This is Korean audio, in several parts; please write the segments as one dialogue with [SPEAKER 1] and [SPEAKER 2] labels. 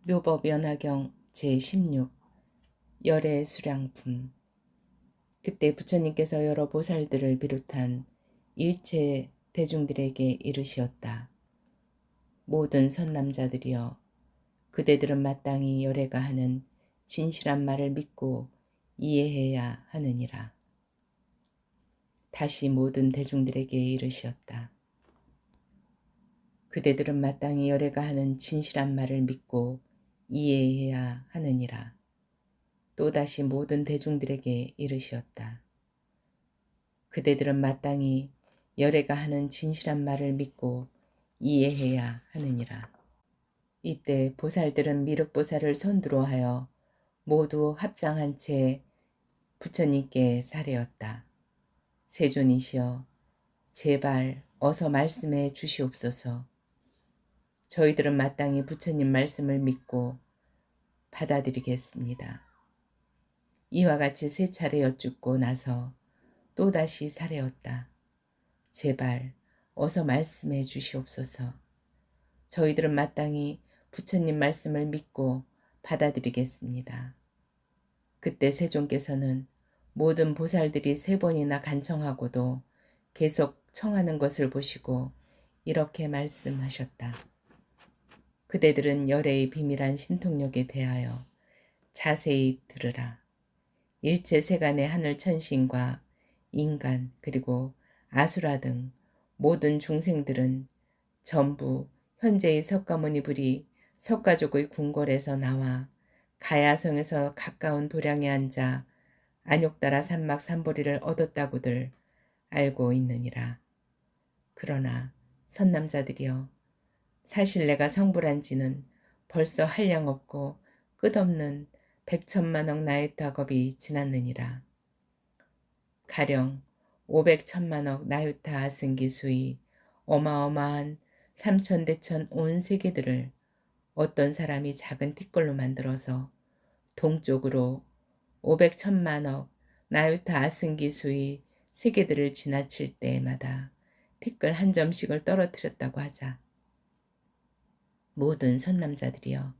[SPEAKER 1] 묘법연화경 제16 열애 수량품. 그때 부처님께서 여러 보살들을 비롯한 일체 대중들에게 이르시었다. 모든 선남자들이여, 그대들은 마땅히 열애가 하는 진실한 말을 믿고 이해해야 하느니라. 다시 모든 대중들에게 이르시었다. 그대들은 마땅히 열애가 하는 진실한 말을 믿고 이해해야 하느니라. 또다시 모든 대중들에게 이르시었다. 그대들은 마땅히 열애가 하는 진실한 말을 믿고 이해해야 하느니라. 이때 보살들은 미륵보살을 선두로 하여 모두 합장한 채 부처님께 사례었다. 세존이시여, 제발 어서 말씀해 주시옵소서. 저희들은 마땅히 부처님 말씀을 믿고 받아들이겠습니다. 이와 같이 세 차례 여쭙고 나서 또다시 사례었다. 제발 어서 말씀해 주시옵소서. 저희들은 마땅히 부처님 말씀을 믿고 받아들이겠습니다. 그때 세존께서는 모든 보살들이 3번이나 간청하고도 계속 청하는 것을 보시고 이렇게 말씀하셨다. 그대들은 열애의 비밀한 신통력에 대하여 자세히 들으라. 일체 세간의 하늘 천신과 인간 그리고 아수라 등 모든 중생들은 전부 현재의 석가모니불이 석가족의 궁궐에서 나와 가야성에서 가까운 도량에 앉아 안욕다라 산막 삼보리를 얻었다고들 알고 있느니라. 그러나 선남자들이여, 사실 내가 성불한 지는 벌써 한량없고 끝없는 100천만억 나유타겁이 지났느니라. 가령 500천만억 나유타 아승기수의 어마어마한 삼천대천 온 세계들을 어떤 사람이 작은 티끌로 만들어서 동쪽으로 500천만억 나유타 아승기수의 세계들을 지나칠 때마다 티끌 한 점씩을 떨어뜨렸다고 하자. 모든 선남자들이여,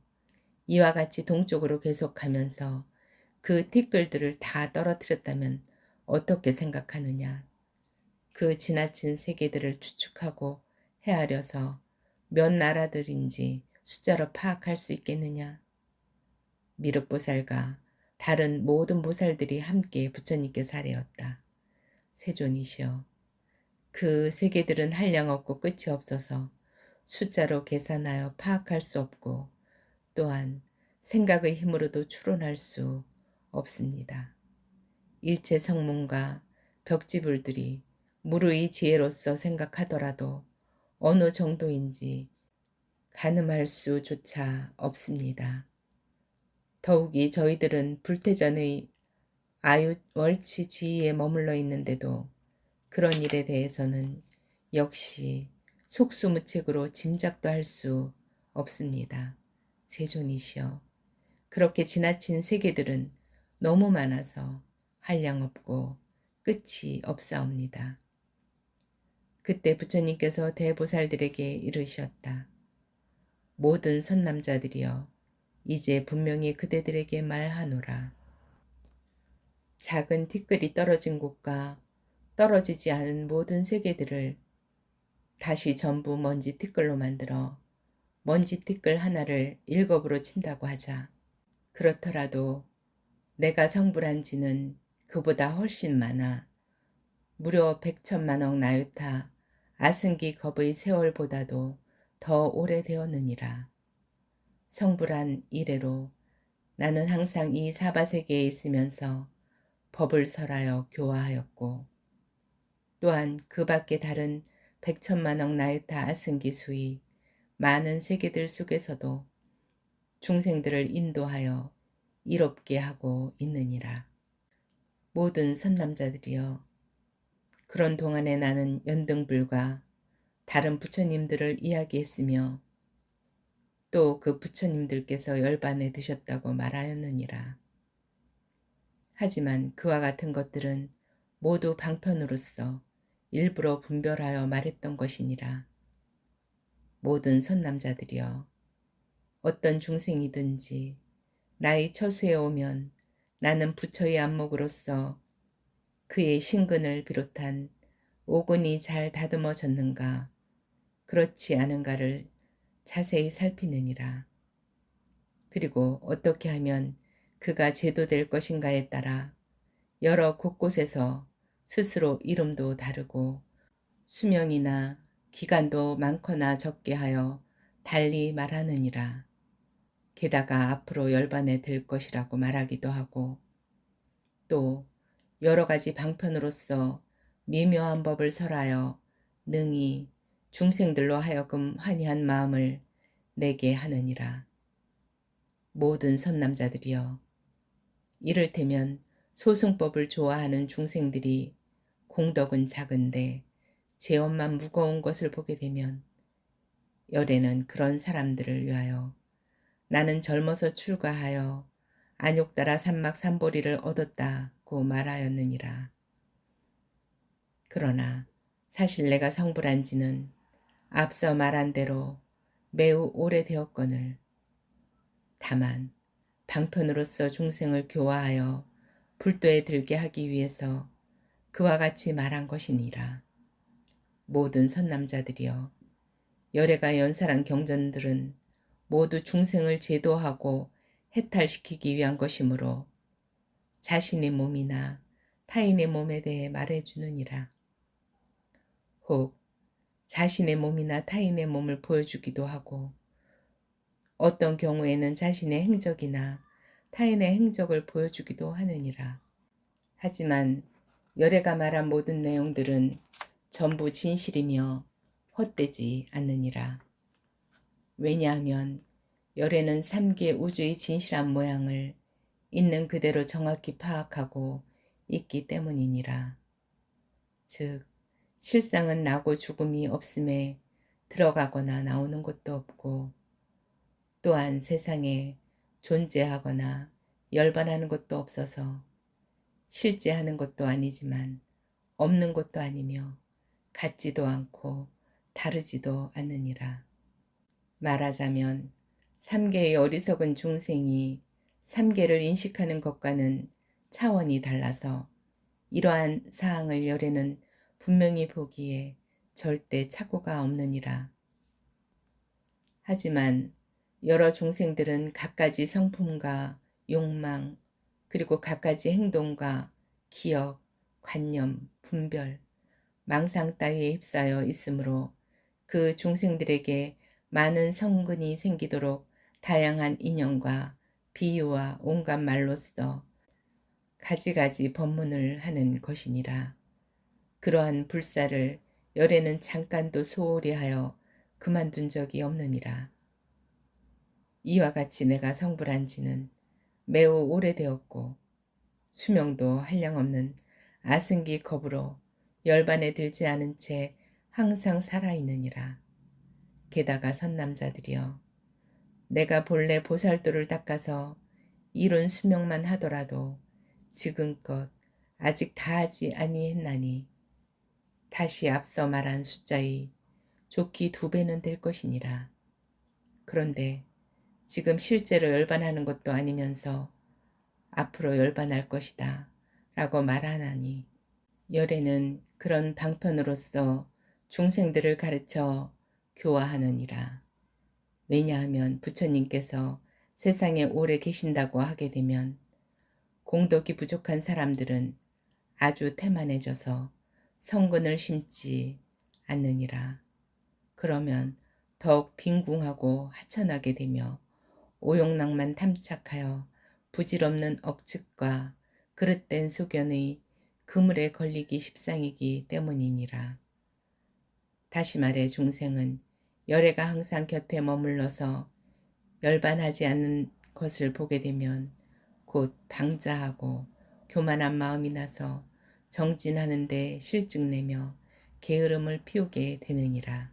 [SPEAKER 1] 이와 같이 동쪽으로 계속하면서 그 티끌들을 다 떨어뜨렸다면 어떻게 생각하느냐. 그 지나친 세계들을 추측하고 헤아려서 몇 나라들인지 숫자로 파악할 수 있겠느냐. 미륵보살과 다른 모든 보살들이 함께 부처님께 사례었다. 세존이시여, 그 세계들은 한량없고 끝이 없어서 숫자로 계산하여 파악할 수 없고 또한 생각의 힘으로도 추론할 수 없습니다. 일체 성문과 벽지불들이 무르의 지혜로서 생각하더라도 어느 정도인지 가늠할 수조차 없습니다. 더욱이 저희들은 불태전의 아유월치 지위에 머물러 있는데도 그런 일에 대해서는 역시 속수무책으로 짐작도 할 수 없습니다. 세존이시여, 그렇게 지나친 세계들은 너무 많아서 한량없고 끝이 없사옵니다. 그때 부처님께서 대보살들에게 이르셨다. 모든 선남자들이여, 이제 분명히 그대들에게 말하노라. 작은 티끌이 떨어진 곳과 떨어지지 않은 모든 세계들을 다시 전부 먼지 티끌로 만들어 먼지 티끌 하나를 7업으로 친다고 하자. 그렇더라도 내가 성불한 지는 그보다 훨씬 많아 무려 100천만억 나유타 아승기 겁의 세월보다도 더 오래되었느니라. 성불한 이래로 나는 항상 이 사바세계에 있으면서 법을 설하여 교화하였고 또한 그 밖에 다른 100천만억 나유타 아승기 수의 많은 세계들 속에서도 중생들을 인도하여 이롭게 하고 있느니라. 모든 선남자들이여, 그런 동안에 나는 연등불과 다른 부처님들을 이야기했으며 또 그 부처님들께서 열반에 드셨다고 말하였느니라. 하지만 그와 같은 것들은 모두 방편으로서 일부러 분별하여 말했던 것이니라. 모든 선남자들이여, 어떤 중생이든지 나의 처소에 오면 나는 부처의 안목으로서 그의 신근을 비롯한 오근이 잘 다듬어졌는가 그렇지 않은가를 자세히 살피느니라. 그리고 어떻게 하면 그가 제도될 것인가에 따라 여러 곳곳에서 스스로 이름도 다르고 수명이나 기간도 많거나 적게 하여 달리 말하느니라. 게다가 앞으로 열반에 들 것이라고 말하기도 하고 또 여러 가지 방편으로서 미묘한 법을 설하여 능히 중생들로 하여금 환희한 마음을 내게 하느니라. 모든 선남자들이여, 이를테면 소승법을 좋아하는 중생들이 공덕은 작은데 재원만 무거운 것을 보게 되면 열애는 그런 사람들을 위하여 나는 젊어서 출가하여 안욕따라 삼막삼보리를 얻었다고 말하였느니라. 그러나 사실 내가 성불한 지는 앞서 말한 대로 매우 오래되었거늘 다만 방편으로서 중생을 교화하여 불도에 들게 하기 위해서 그와 같이 말한 것이니라. 모든 선남자들이여, 열애가 연살한 경전들은 모두 중생을 제도하고 해탈시키기 위한 것이므로 자신의 몸이나 타인의 몸에 대해 말해주느니라. 혹 자신의 몸이나 타인의 몸을 보여주기도 하고 어떤 경우에는 자신의 행적이나 타인의 행적을 보여주기도 하느니라. 하지만 열애가 말한 모든 내용들은 전부 진실이며 헛되지 않느니라. 왜냐하면 열애는 삼계 우주의 진실한 모양을 있는 그대로 정확히 파악하고 있기 때문이니라. 즉 실상은 나고 죽음이 없음에 들어가거나 나오는 것도 없고 또한 세상에 존재하거나 열반하는 것도 없어서 실제 하는 것도 아니지만 없는 것도 아니며 같지도 않고 다르지도 않느니라. 말하자면 삼계의 어리석은 중생이 삼계를 인식하는 것과는 차원이 달라서 이러한 사항을 열애는 분명히 보기에 절대 착오가 없느니라. 하지만 여러 중생들은 갖가지 성품과 욕망 그리고 갖가지 행동과 기억, 관념, 분별, 망상 따위에 휩싸여 있으므로 그 중생들에게 많은 성근이 생기도록 다양한 인연과 비유와 온갖 말로써 가지가지 법문을 하는 것이니라. 그러한 불사를 열애는 잠깐도 소홀히 하여 그만둔 적이 없느니라. 이와 같이 내가 성불한 지는 매우 오래되었고 수명도 한량없는 아승기 겁으로 열반에 들지 않은 채 항상 살아있느니라. 게다가 선남자들이여, 내가 본래 보살도를 닦아서 이룬 수명만 하더라도 지금껏 아직 다하지 아니했나니 다시 앞서 말한 숫자의 좋기 2배는 될 것이니라. 그런데 지금 실제로 열반하는 것도 아니면서 앞으로 열반할 것이다 라고 말하나니 열애는 그런 방편으로서 중생들을 가르쳐 교화하느니라. 왜냐하면 부처님께서 세상에 오래 계신다고 하게 되면 공덕이 부족한 사람들은 아주 태만해져서 성근을 심지 않느니라. 그러면 더욱 빈궁하고 하천하게 되며 오용락만 탐착하여 부질없는 억측과 그릇된 소견의 그물에 걸리기 십상이기 때문이니라. 다시 말해 중생은 열애가 항상 곁에 머물러서 열반하지 않는 것을 보게 되면 곧 방자하고 교만한 마음이 나서 정진하는데 실증내며 게으름을 피우게 되느니라.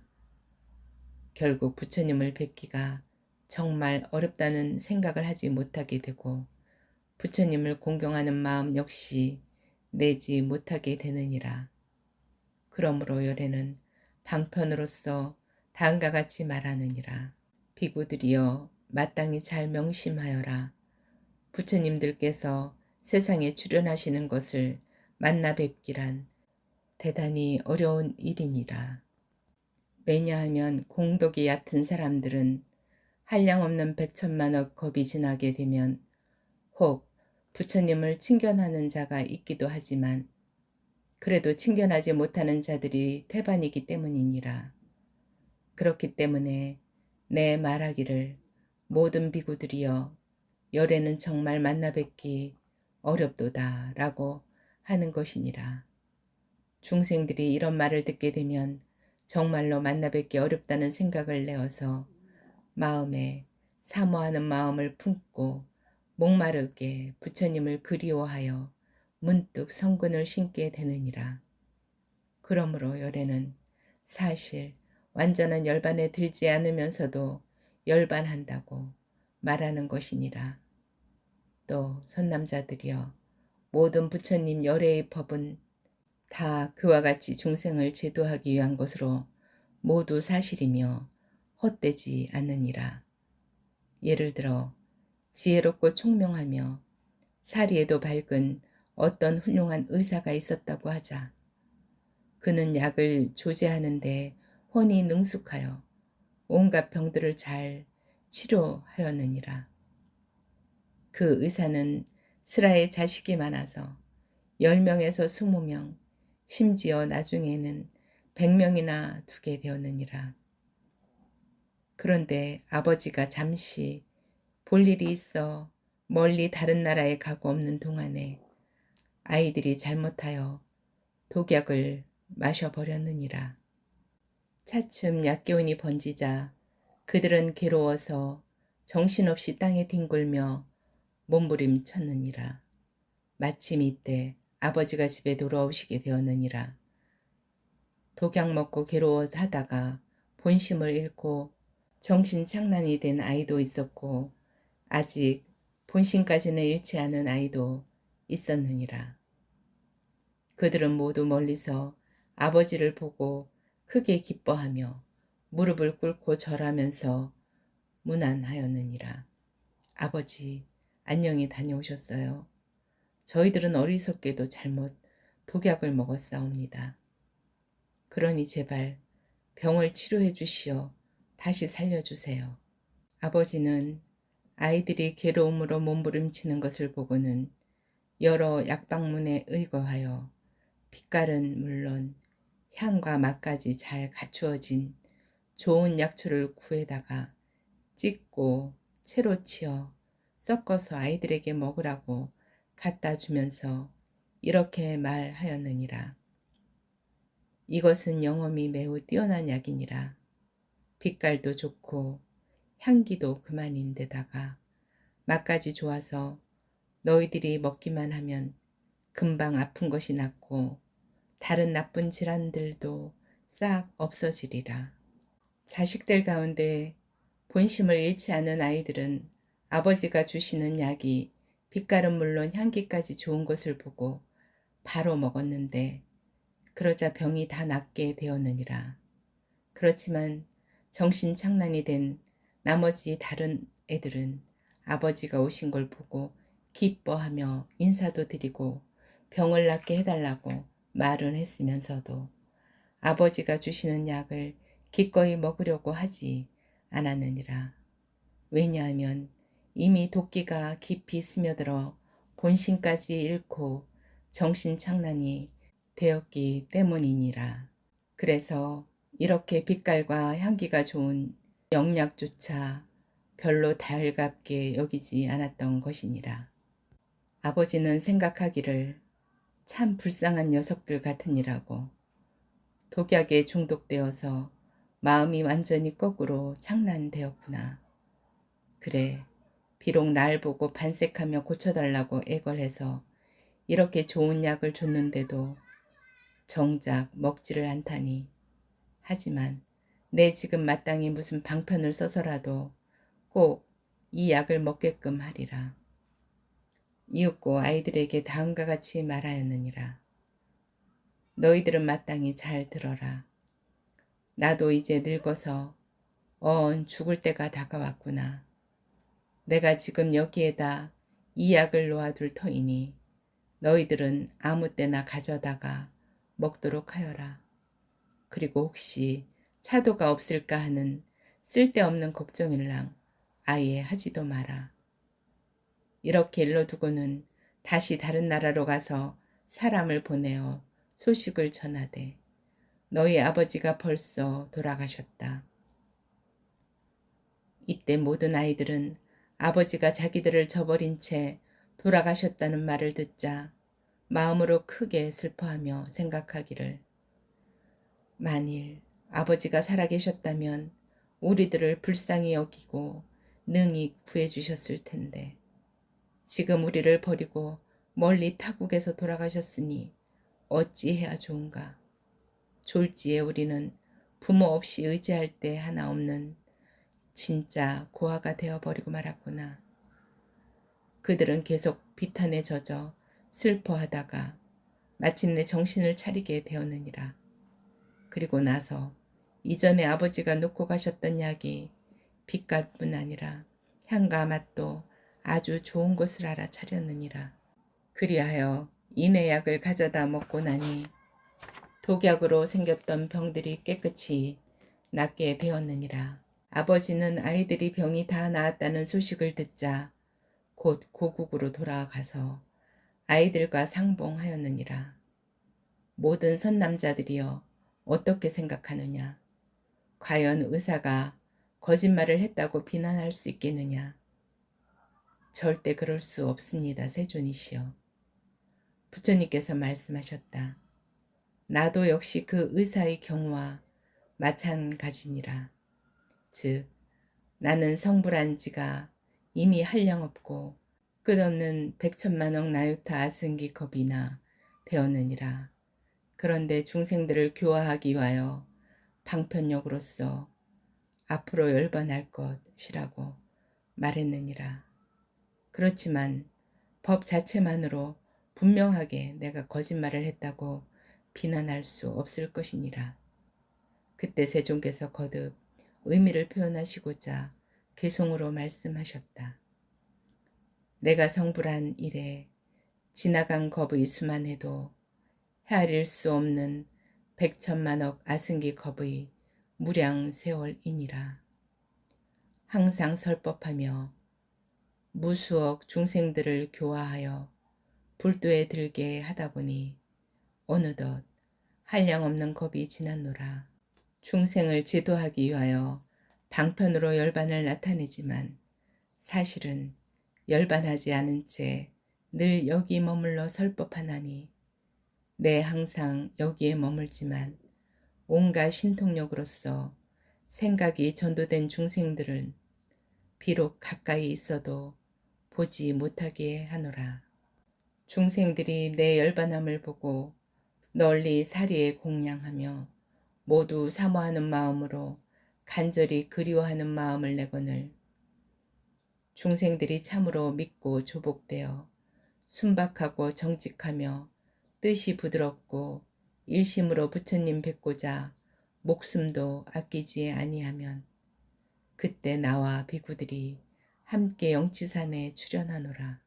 [SPEAKER 1] 결국 부처님을 뵙기가 정말 어렵다는 생각을 하지 못하게 되고 부처님을 공경하는 마음 역시 내지 못하게 되느니라. 그러므로 열애는 방편으로서 다음과 같이 말하느니라. 비구들이여, 마땅히 잘 명심하여라. 부처님들께서 세상에 출현하시는 것을 만나 뵙기란 대단히 어려운 일이니라. 왜냐하면 공덕이 얕은 사람들은 한량없는 백천만억 겁이 지나게 되면 혹 부처님을 친견하는 자가 있기도 하지만 그래도 친견하지 못하는 자들이 태반이기 때문이니라. 그렇기 때문에 내 말하기를 모든 비구들이여 열애는 정말 만나 뵙기 어렵도다 라고 하는 것이니라. 중생들이 이런 말을 듣게 되면 정말로 만나 뵙기 어렵다는 생각을 내어서 마음에 사모하는 마음을 품고 목마르게 부처님을 그리워하여 문득 성근을 신게 되느니라. 그러므로 열애는 사실 완전한 열반에 들지 않으면서도 열반한다고 말하는 것이니라. 또 선남자들이여 모든 부처님 열애의 법은 다 그와 같이 중생을 제도하기 위한 것으로 모두 사실이며 헛되지 않느니라. 예를 들어 지혜롭고 총명하며 사리에도 밝은 어떤 훌륭한 의사가 있었다고 하자. 그는 약을 조제하는데 혼이 능숙하여 온갖 병들을 잘 치료하였느니라. 그 의사는 스라의 자식이 많아서 10명에서 20명, 심지어 나중에는 100명이나 두게 되었느니라. 그런데 아버지가 잠시 볼 일이 있어 멀리 다른 나라에 가고 없는 동안에 아이들이 잘못하여 독약을 마셔버렸느니라. 차츰 약기운이 번지자 그들은 괴로워서 정신없이 땅에 뒹굴며 몸부림쳤느니라. 마침 이때 아버지가 집에 돌아오시게 되었느니라. 독약 먹고 괴로워하다가 본심을 잃고 정신착란이 된 아이도 있었고 아직 본심까지는 잃지 않은 아이도 있었느니라. 그들은 모두 멀리서 아버지를 보고 크게 기뻐하며 무릎을 꿇고 절하면서 문안하였느니라. 아버지, 안녕히 다녀오셨어요. 저희들은 어리석게도 잘못 독약을 먹었사옵니다. 그러니 제발 병을 치료해 주시어 다시 살려주세요. 아버지는 아이들이 괴로움으로 몸부림치는 것을 보고는 여러 약방문에 의거하여 빛깔은 물론 향과 맛까지 잘 갖추어진 좋은 약초를 구해다가 찢고 채로 치어 섞어서 아이들에게 먹으라고 갖다 주면서 이렇게 말하였느니라. 이것은 영험이 매우 뛰어난 약이니라. 빛깔도 좋고 향기도 그만인데다가 맛까지 좋아서 너희들이 먹기만 하면 금방 아픈 것이 낫고 다른 나쁜 질환들도 싹 없어지리라. 자식들 가운데 본심을 잃지 않은 아이들은 아버지가 주시는 약이 빛깔은 물론 향기까지 좋은 것을 보고 바로 먹었는데 그러자 병이 다 낫게 되었느니라. 그렇지만 정신착란이 된 나머지 다른 애들은 아버지가 오신 걸 보고 기뻐하며 인사도 드리고 병을 낫게 해달라고 말은 했으면서도 아버지가 주시는 약을 기꺼이 먹으려고 하지 않았느니라. 왜냐하면 이미 도끼가 깊이 스며들어 본심까지 잃고 정신착란이 되었기 때문이니라. 그래서 이렇게 빛깔과 향기가 좋은 영약조차 별로 달갑게 여기지 않았던 것이니라. 아버지는 생각하기를 참 불쌍한 녀석들 같으니라고. 독약에 중독되어서 마음이 완전히 거꾸로 착란되었구나. 그래, 비록 날 보고 반색하며 고쳐달라고 애걸해서 이렇게 좋은 약을 줬는데도 정작 먹지를 않다니. 하지만 내 지금 마땅히 무슨 방편을 써서라도 꼭 이 약을 먹게끔 하리라. 이윽고 아이들에게 다음과 같이 말하였느니라. 너희들은 마땅히 잘 들어라. 나도 이제 늙어서 죽을 때가 다가왔구나. 내가 지금 여기에다 이 약을 놓아둘 터이니 너희들은 아무 때나 가져다가 먹도록 하여라. 그리고 혹시 차도가 없을까 하는 쓸데없는 걱정일랑 아예 하지도 마라. 이렇게 일러두고는 다시 다른 나라로 가서 사람을 보내어 소식을 전하되 너희 아버지가 벌써 돌아가셨다. 이때 모든 아이들은 아버지가 자기들을 저버린 채 돌아가셨다는 말을 듣자 마음으로 크게 슬퍼하며 생각하기를, 만일 아버지가 살아계셨다면 우리들을 불쌍히 여기고 능히 구해주셨을 텐데 지금 우리를 버리고 멀리 타국에서 돌아가셨으니 어찌해야 좋은가. 졸지에 우리는 부모 없이 의지할 데 하나 없는 진짜 고아가 되어버리고 말았구나. 그들은 계속 비탄에 젖어 슬퍼하다가 마침내 정신을 차리게 되었느니라. 그리고 나서 이전에 아버지가 놓고 가셨던 약이 빛깔뿐 아니라 향과 맛도 아주 좋은 것을 알아 차렸느니라. 그리하여 이내 약을 가져다 먹고 나니 독약으로 생겼던 병들이 깨끗이 낫게 되었느니라. 아버지는 아이들이 병이 다 나았다는 소식을 듣자 곧 고국으로 돌아가서 아이들과 상봉하였느니라. 모든 선남자들이여 어떻게 생각하느냐? 과연 의사가 거짓말을 했다고 비난할 수 있겠느냐? 절대 그럴 수 없습니다. 세존이시여. 부처님께서 말씀하셨다. 나도 역시 그 의사의 경우와 마찬가지니라. 즉 나는 성불한 지가 이미 한량없고 끝없는 백천만억 나유타 아승기 겁이나 되었느니라. 그런데 중생들을 교화하기 위하여 방편력으로서 앞으로 열반할 것이라고 말했느니라. 그렇지만 법 자체만으로 분명하게 내가 거짓말을 했다고 비난할 수 없을 것이니라. 그때 세존께서 거듭 의미를 표현하시고자 개송으로 말씀하셨다. 내가 성불한 이래 지나간 겁의 수만 해도 헤아릴 수 없는 백천만억 아승기 겁의 무량 세월이니라. 항상 설법하며 무수억 중생들을 교화하여 불도에 들게 하다 보니 어느덧 한량없는 겁이 지났노라. 중생을 제도하기 위하여 방편으로 열반을 나타내지만 사실은 열반하지 않은 채 늘 여기 머물러 설법하나니 내 항상 여기에 머물지만 온갖 신통력으로서 생각이 전도된 중생들은 비록 가까이 있어도 보지 못하게 하노라. 중생들이 내 열반함을 보고 널리 사리에 공양하며 모두 사모하는 마음으로 간절히 그리워하는 마음을 내거늘 중생들이 참으로 믿고 조복되어 순박하고 정직하며 뜻이 부드럽고 일심으로 부처님 뵙고자 목숨도 아끼지 아니하면 그때 나와 비구들이 함께 영치산에 출연하노라.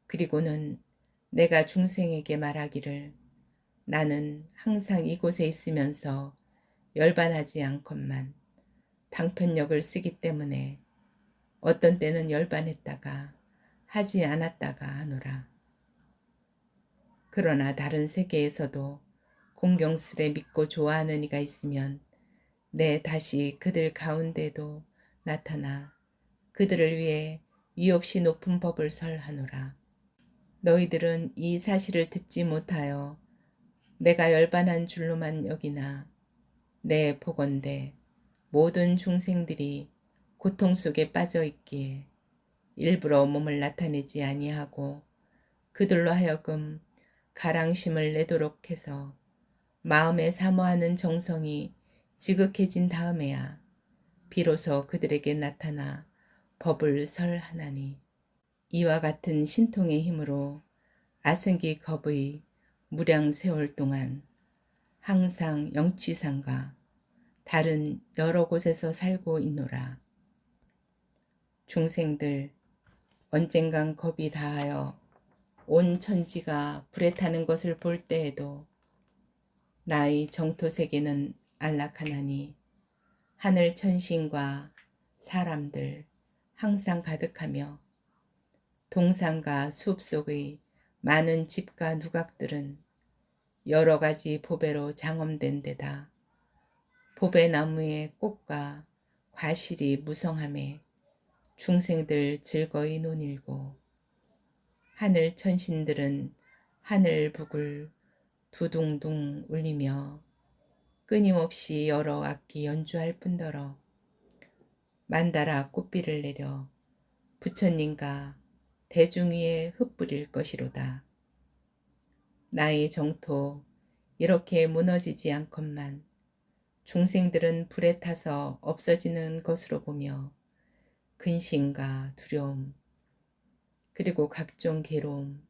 [SPEAKER 1] 그리고는 내가 중생에게 말하기를 나는 항상 이곳에 있으면서 열반하지 않건만 방편력을 쓰기 때문에 어떤 때는 열반했다가 하지 않았다가 하노라. 그러나 다른 세계에서도 공경스레 믿고 좋아하는 이가 있으면 내 다시 그들 가운데도 나타나 그들을 위해 위없이 높은 법을 설하노라. 너희들은 이 사실을 듣지 못하여 내가 열반한 줄로만 여기나 내 보건대 모든 중생들이 고통 속에 빠져 있기에 일부러 몸을 나타내지 아니하고 그들로 하여금 가랑심을 내도록 해서 마음에 사모하는 정성이 지극해진 다음에야 비로소 그들에게 나타나 법을 설하나니 이와 같은 신통의 힘으로 아승기 겁의 무량 세월 동안 항상 영치산과 다른 여러 곳에서 살고 있노라. 중생들 언젠간 겁이 다하여 온 천지가 불에 타는 것을 볼 때에도 나의 정토세계는 안락하나니 하늘 천신과 사람들 항상 가득하며 동산과 숲속의 많은 집과 누각들은 여러 가지 보배로 장엄된 데다 보배나무의 꽃과 과실이 무성함에 중생들 즐거이 논일고 하늘 천신들은 하늘북을 두둥둥 울리며 끊임없이 여러 악기 연주할 뿐더러 만다라 꽃비를 내려 부처님과 대중 위에 흩뿌릴 것이로다. 나의 정토 이렇게 무너지지 않건만 중생들은 불에 타서 없어지는 것으로 보며 근심과 두려움 그리고 각종 괴로움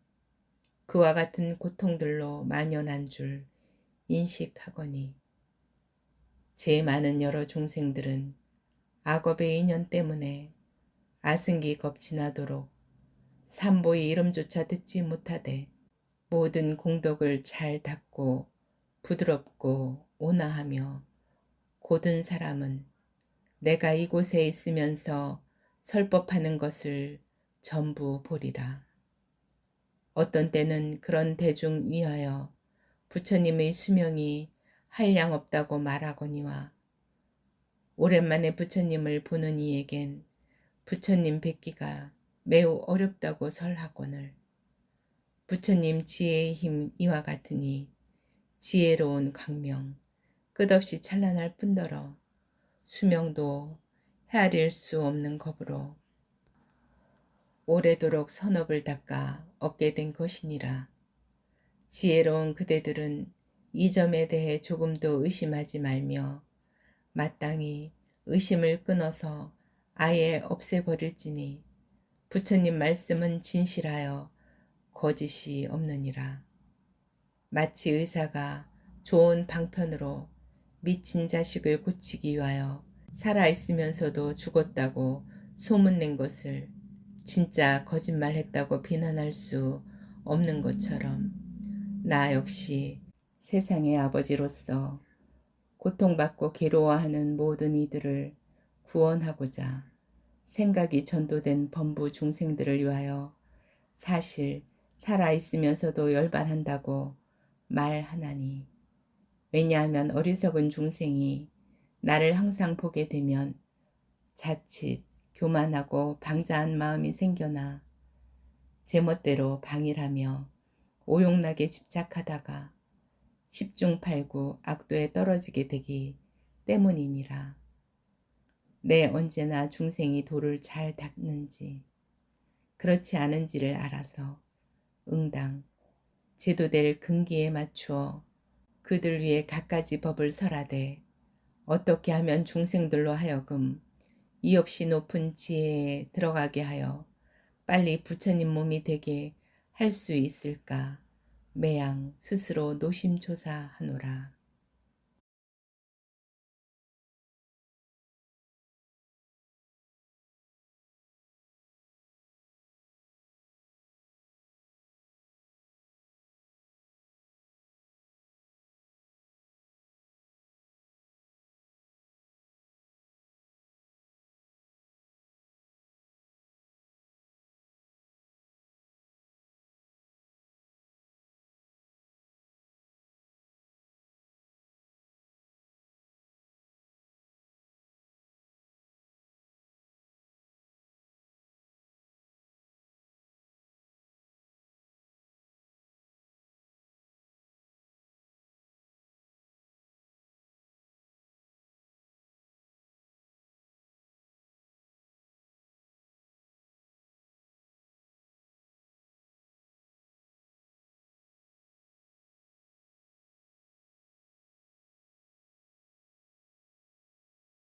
[SPEAKER 1] 그와 같은 고통들로 만연한 줄 인식하거니 제 많은 여러 중생들은 악업의 인연 때문에 아승기 겁지나도록 삼보의 이름조차 듣지 못하되 모든 공덕을 잘 닦고 부드럽고 온화하며 고든 사람은 내가 이곳에 있으면서 설법하는 것을 전부 보리라. 어떤 때는 그런 대중 위하여 부처님의 수명이 한량없다고 말하거니와 오랜만에 부처님을 보는 이에겐 부처님 뵙기가 매우 어렵다고 설하거늘 부처님 지혜의 힘 이와 같으니 지혜로운 광명 끝없이 찬란할 뿐더러 수명도 헤아릴 수 없는 겁으로 오래도록 선업을 닦아 얻게 된 것이니라. 지혜로운 그대들은 이 점에 대해 조금도 의심하지 말며 마땅히 의심을 끊어서 아예 없애버릴지니 부처님 말씀은 진실하여 거짓이 없느니라. 마치 의사가 좋은 방편으로 미친 자식을 고치기 위하여 살아있으면서도 죽었다고 소문낸 것을 진짜 거짓말했다고 비난할 수 없는 것처럼 나 역시 세상의 아버지로서 고통받고 괴로워하는 모든 이들을 구원하고자 생각이 전도된 범부 중생들을 위하여 사실 살아있으면서도 열반한다고 말하나니 왜냐하면 어리석은 중생이 나를 항상 보게 되면 자칫 교만하고 방자한 마음이 생겨나 제멋대로 방일하며 오용나게 집착하다가 십중팔구 악도에 떨어지게 되기 때문이니라. 내 언제나 중생이 도를 잘 닦는지 그렇지 않은지를 알아서 응당 제도될 근기에 맞추어 그들 위에 갖가지 법을 설하되 어떻게 하면 중생들로 하여금 이 없이 높은 지혜에 들어가게 하여 빨리 부처님 몸이 되게 할 수 있을까 매양 스스로 노심초사하노라.